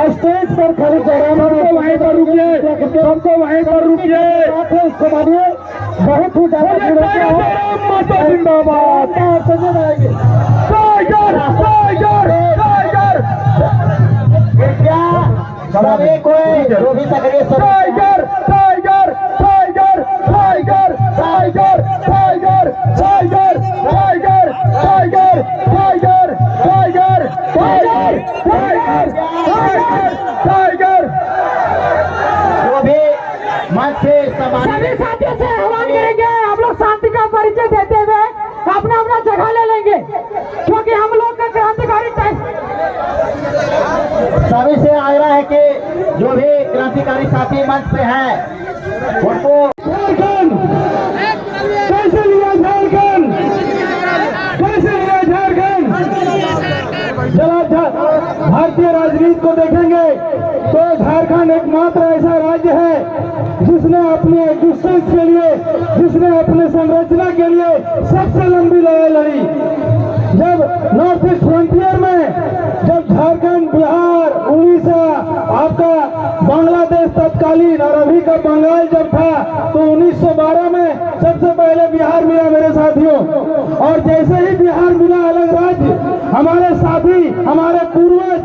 Stage पर खड़े सबको वहीं पर रुकिए, सबको वहीं पर रुकिए, उसको मानिए। बहुत ही ज्यादा जिंदाबाद टाइगर टाइगर सभी कोई जो भी सक्रिय tiger tiger tiger tiger tiger tiger tiger tiger tiger tiger tiger tiger tiger tiger जो भी मंच से सभी साथियों से आह्वान करेंगे, आप लोग शांति का परिचय देते हुए अपना अपना जगह ले लेंगे, क्योंकि हम लोग का क्रांतिकारी टाइम। सभी से आग्रह है कि जो भी क्रांतिकारी साथी मंच पे हैं उनको झारखंड कैसे लिया, झारखंड कैसे लिया, झारखंड जरा भारतीय राजनीति को देखेंगे तो झारखंड एकमात्र ऐसा राज्य है जिसने अपने एग्जिस्टेंस के लिए, जिसने अपने संरचना के लिए सबसे लंबी लड़ाई लड़ी। जब नॉर्थ ईस्ट फ्रंटियर में जब झारखंड, बिहार, उड़ीसा, आपका बांग्लादेश तत्कालीन और अभी का बंगाल जब था, तो 1912 में सबसे पहले बिहार मिला मेरे साथियों। और जैसे ही बिहार मिला अलग राज्य, हमारे साथी, हमारे पूर्वज,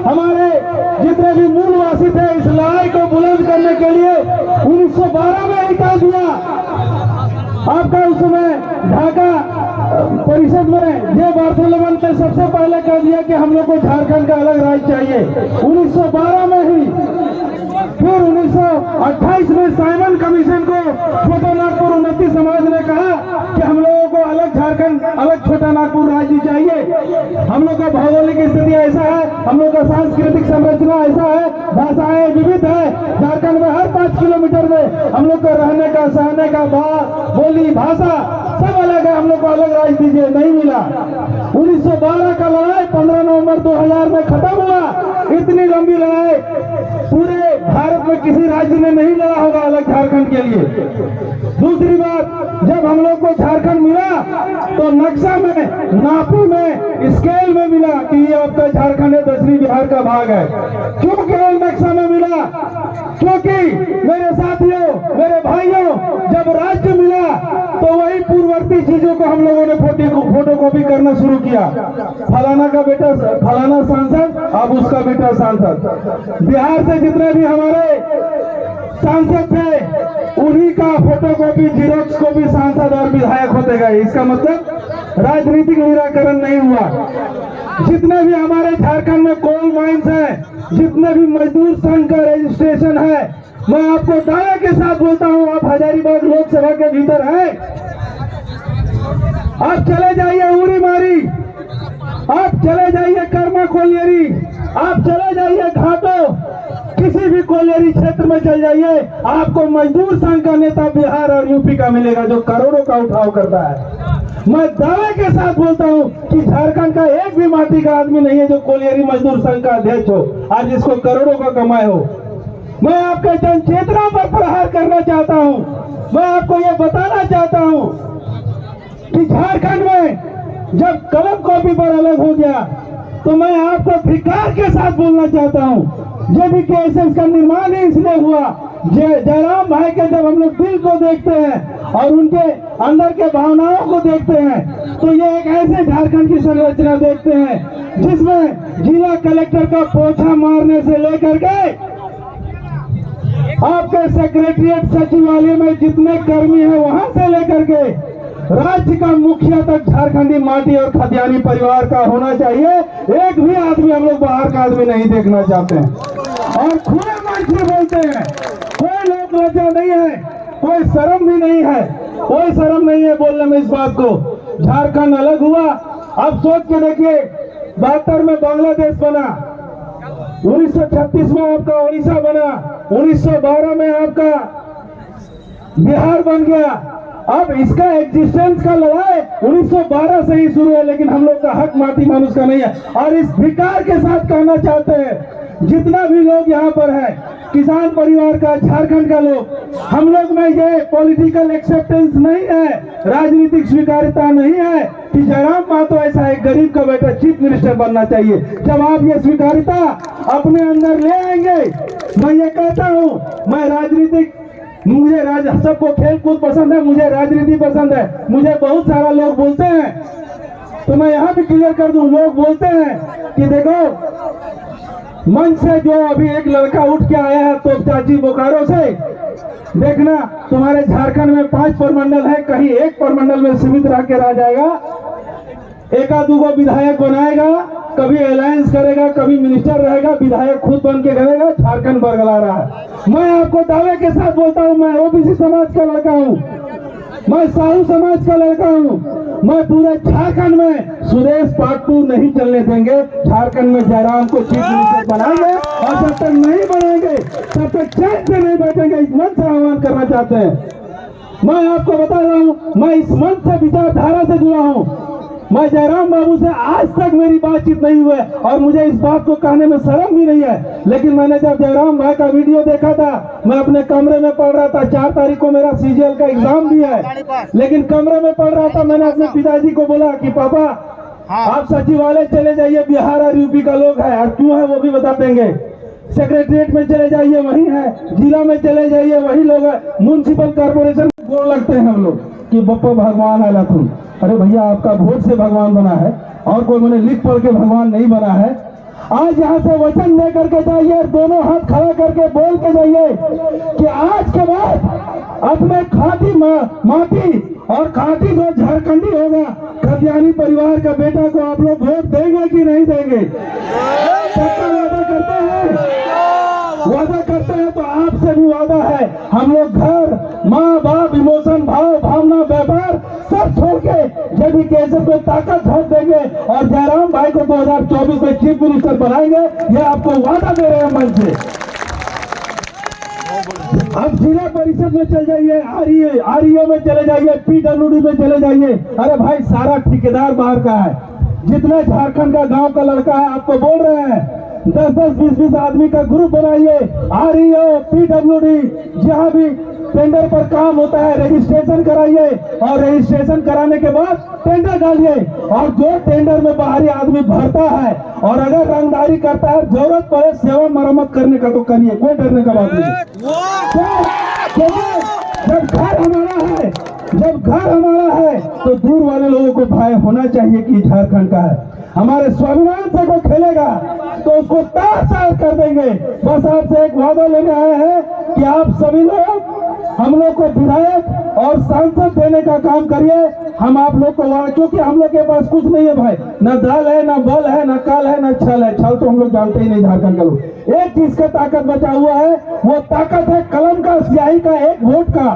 हमारे जितने भी मूलवासी थे इस लड़ाई को बुलंद करने के लिए 1912 में ही कह दिया। आपका उस समय ढाका परिषद में जे बार्थोलोमेव ने सबसे पहले कह दिया कि हम लोग को झारखंड का अलग राज्य चाहिए 1912 में ही। फिर 1928 में साइमन कमीशन को छोटा नागपुर उन्नति समाज ने कहा कि हम लोगों को अलग झारखंड, अलग छोटा नागपुर राज्य चाहिए। हम लोग का भौगोलिक स्थिति ऐसा है, हम लोग का सांस्कृतिक संरचना ऐसा है, भाषाएं विविध है। झारखंड में हर 5 किलोमीटर में हम लोग का रहने का, सहने का, बोली, भाषा सब अलग है। हम लोग को अलग राज्य दीजिए, नहीं मिला। 1912 का लड़ाई 15 नवंबर 2000 में खत्म हुआ। इतनी लंबी लड़ाई पूरे भारत में किसी राज्य ने नहीं लड़ा होगा अलग झारखंड के लिए। दूसरी बात, जब हम लोग को झारखंड मिला तो नक्शा में, नापी में, स्केल में मिला कि ये आपका झारखंड है, दक्षिणी बिहार का भाग है। क्यों केवल नक्शा में मिला? क्योंकि मेरे साथियों, मेरे भाइयों, जब राज्य मिला तो वही पूर्ववर्ती चीजों को हम लोगों ने फोटो कॉपी करना शुरू किया। फलाना का बेटा फलाना सांसद, अब उसका बेटा सांसद। बिहार से जितने भी हमारे सांसद थे उन्हीं का फोटो कॉपी, जीरोक्स कॉपी सांसद और विधायक होते गए। इसका मतलब राजनीतिक निराकरण नहीं हुआ। जितने भी हमारे झारखंड में कोल माइंस हैं, जितने भी मजदूर संघ का रजिस्ट्रेशन है, मैं आपको दावे के साथ बोलता हूं, आप हजारीबाग लोकसभा के भीतर हैं। आप चले जाइए उड़ी मारी, आप चले जाइए कर्मा कोलियरी, आप चले जाइए घाटों, किसी भी कोलियरी क्षेत्र में चल जाइए, आपको मजदूर संघ का नेता बिहार और यूपी का मिलेगा जो करोड़ों का उठाव करता है। मैं दावे के साथ बोलता हूं कि झारखंड का एक भी माटी का आदमी नहीं है जो कोलियरी मजदूर संघ का अध्यक्ष हो, आज इसको करोड़ों का कमाए हो। मैं आपके जनचेतना पर प्रहार करना चाहता हूं। मैं आपको यह बताना चाहता हूं कि झारखंड में जब कलम कॉपी पर अलग हो गया तो मैं आपको धिक्कार के साथ बोलना चाहता हूं। JBKSS का निर्माण ही इसलिए हुआ, जयराम भाई के जब हम लोग दिल को देखते हैं और उनके अंदर के भावनाओं को देखते हैं तो ये एक ऐसे झारखंड की संरचना देखते हैं जिसमें जिला कलेक्टर का पोछा मारने से लेकर के आपके सेक्रेटरिएट सचिवालय में जितने कर्मी हैं वहां से लेकर के राज्य का मुखिया तक झारखंडी माटी और खतियानी परिवार का होना चाहिए। एक भी आदमी हम लोग बाहर का आदमी नहीं देखना चाहते हैं और खुले मन से बोलते हैं। कोई लोक लज्जा नहीं है, कोई शर्म भी नहीं है, कोई शर्म नहीं है बोलने में इस बात को। झारखंड अलग हुआ, अब सोच के देखिए 72 में बांग्लादेश बना, 1936 में आपका उड़ीसा बना, 1912 में आपका बिहार बन गया। अब इसका एग्जिस्टेंस का लड़ाई 1912 से ही शुरू है, लेकिन हम लोग का हक माटी मानुष का नहीं है। और इस धिक्कार के साथ कहना चाहते हैं जितना भी लोग यहाँ पर है, किसान परिवार का, झारखंड का लोग, हम लोग में ये पॉलिटिकल एक्सेप्टेंस नहीं है, राजनीतिक स्वीकार्यता नहीं है। कि जयराम महतो ऐसा एक गरीब का बेटा चीफ मिनिस्टर बनना चाहिए। जब आप ये स्वीकारिता अपने अंदर ले आएंगे, मैं ये कहता हूँ, मैं राजनीतिक, मुझे सबको खेल कूद पसंद है, मुझे राजनीति पसंद है। मुझे बहुत सारा लोग बोलते हैं, तो मैं यहाँ भी क्लियर कर दूं, लोग बोलते हैं कि देखो मंच से जो अभी एक लड़का उठ के आया है तो चाची बोकारो से, देखना तुम्हारे झारखंड में 5 प्रमंडल है, कहीं एक प्रमंडल में सीमित रह के रह जाएगा, एका दूगो विधायक बनाएगा, कभी अलायंस करेगा, कभी मिनिस्टर रहेगा, विधायक खुद बन के करेगा, झारखंड बरगला रहा है। मैं आपको दावे के साथ बोलता हूँ, मैं ओबीसी समाज का लड़का हूँ, मैं साहू समाज का लड़का हूँ। मैं पूरे झारखंड में सुरेश पाटू नहीं चलने देंगे। झारखंड में जयराम को चीफ मिनिस्टर बनाएंगे और जब तक नहीं बनाएंगे तब तक चैन से नहीं बैठेंगे। इस मंच से आह्वान करना चाहते हैं। मैं आपको बता रहा हूँ, मैं इस मंच से विचारधारा से जुड़ा हूँ। मैं जयराम बाबू से आज तक मेरी बातचीत नहीं हुई और मुझे इस बात को कहने में शर्म भी नहीं है, लेकिन मैंने जब जयराम भाई का वीडियो देखा था, मैं अपने कमरे में पढ़ रहा था। 4 तारीख को मेरा सीजीएल का एग्जाम भी है, लेकिन कमरे में पढ़ रहा था। मैंने अपने पिताजी को बोला कि पापा आप सचिवालय चले जाइए, बिहार और यूपी का लोग है, और क्यों है वो भी बता देंगे। सेक्रेटरिएट में चले जाइए, वही है। जिला में चले जाइए, वही लोग है। म्यूनसिपल कॉर्पोरेशन बोल लगते हैं हम लोग कि बप्पा भगवान आला तुम। अरे भैया, आपका वोट से भगवान बना है और कोई मैंने लिख पढ़ के भगवान नहीं बना है। आज यहाँ से वचन ले करके जाइए, दोनों हाथ खड़ा करके बोल के जाइए कि आज के बाद अपने खाटी माटी और खाटी जो झारखंडी होगा, खतियानी परिवार का बेटा को आप लोग वोट देंगे कि नहीं देंगे? सबका वादा करते हैं, वादा करते हैं तो आपसे भी वादा है। हम लोग घर, माँ बाप, इमोशन, भाव भावना, व्यापार सब छोड़ के जब भी कैसे को ताकत झोंक देंगे और जयराम भाई को 2024 में चीफ मिनिस्टर बनाएंगे। ये आपको वादा दे रहे हैं मन से। अब जिला परिषद में चल जाइए, आरईओ में चले जाइए, पीडब्ल्यूडी में चले जाइए। अरे भाई, सारा ठेकेदार बाहर का है। जितना झारखंड का गांव का लड़का है, आपको बोल रहे हैं 10-10, 20-20 आदमी का ग्रुप बनाइए। आरईओ, पीडब्ल्यूडी, जहां भी टेंडर पर काम होता है रजिस्ट्रेशन कराइए और रजिस्ट्रेशन कराने के बाद टेंडर डालिए। और जो टेंडर में बाहरी आदमी भरता है और अगर रंगदारी करता है, जरूरत पड़े सेवा मरम्मत करने का तो करिए, कोई डरने का बात नहीं। जब घर हमारा है तो दूर वाले लोगों को भय होना चाहिए कि झारखंड का है। हमारे स्वाभिमान से को खेलेगा तो उसको तार कर देंगे। बस आपसे एक वादा लेने आए हैं कि आप सभी लोग हम लोग को विधायक और सांसद देने का काम करिए। हम आप लोग को, क्योंकि हम लोग के पास कुछ नहीं है भाई, न दल है, न बल है, न काल है, न छल है। छल तो हम लोग जानते ही नहीं झारखंड का लोग। एक चीज का ताकत बचा हुआ है, वो ताकत है कलम का, स्याही का, एक वोट का।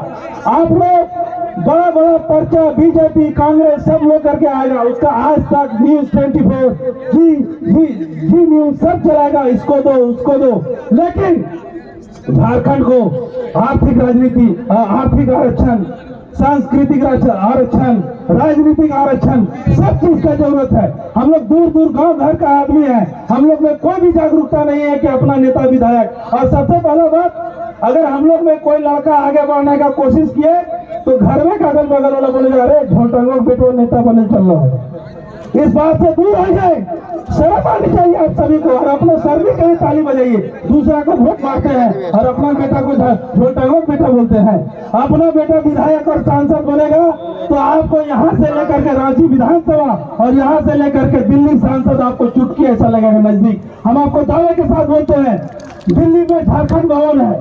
आप लोग बड़ा बड़ा पर्चा बीजेपी, कांग्रेस सब लोग करके आएगा, उसका आज तक न्यूज 24, जी न्यूज सब चलाएगा, इसको दो उसको दो। लेकिन झारखंड को आर्थिक राजनीति, आर्थिक आरक्षण, सांस्कृतिक आरक्षण, राजनीतिक आरक्षण, सब चीज का जरूरत है। हम लोग दूर दूर गांव घर का आदमी है, हम लोग में कोई भी जागरूकता नहीं है कि अपना नेता विधायक। और सबसे पहला बात, अगर हम लोग में कोई लड़का आगे बढ़ने का कोशिश किए तो घर में अगल बगल वाला बोलेगा, अरे झोंटंगो बेटो नेता बने चल रहा है। इस बात से दूर हो जाए, शर्म आनी चाहिए आप सभी को। और अपने सर भी कहीं ताली बजाइए। दूसरा को वोट मारते हैं और अपना बेटा को झोंटंगो बेटा बोलते हैं। अपना बेटा विधायक और सांसद बनेगा तो आपको यहाँ से लेकर के रांची विधानसभा और यहाँ से लेकर के दिल्ली सांसद आपको चुटकी ऐसा लगेगा नजदीक। हम आपको दावे के साथ बोलते हैं, दिल्ली में झारखंड भवन है,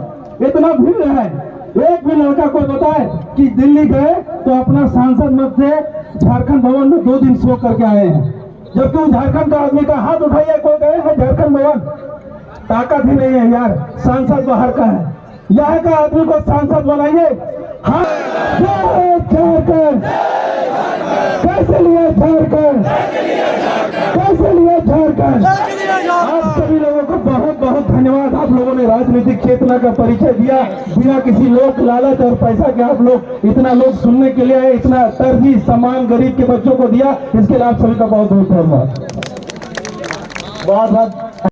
इतना भीड़ है, एक भी लड़का को बताए कि दिल्ली गए तो अपना सांसद मत से झारखंड भवन में 2 दिन शो करके आए हैं। जबकि उस झारखंड का आदमी का हाथ उठाइए, कोई गए हैं झारखंड भवन? ताकत ही नहीं है यार, सांसद बाहर का है। यहाँ का आदमी को सांसद बनाइए। हाँ, झारखंड कैसे लिया, झारखंड कैसे लिया, झारखंड। आप सभी लोगों को बहुत बहुत धन्यवाद। आप लोगों ने राजनीतिक चेतना का परिचय दिया बिना किसी लोक लालच और पैसा के। आप लोग इतना लोग सुनने के लिए आए, इतना तरजीह सम्मान गरीब के बच्चों को दिया, इसके लिए आप सभी का बहुत बहुत धन्यवाद। बहुत बहुत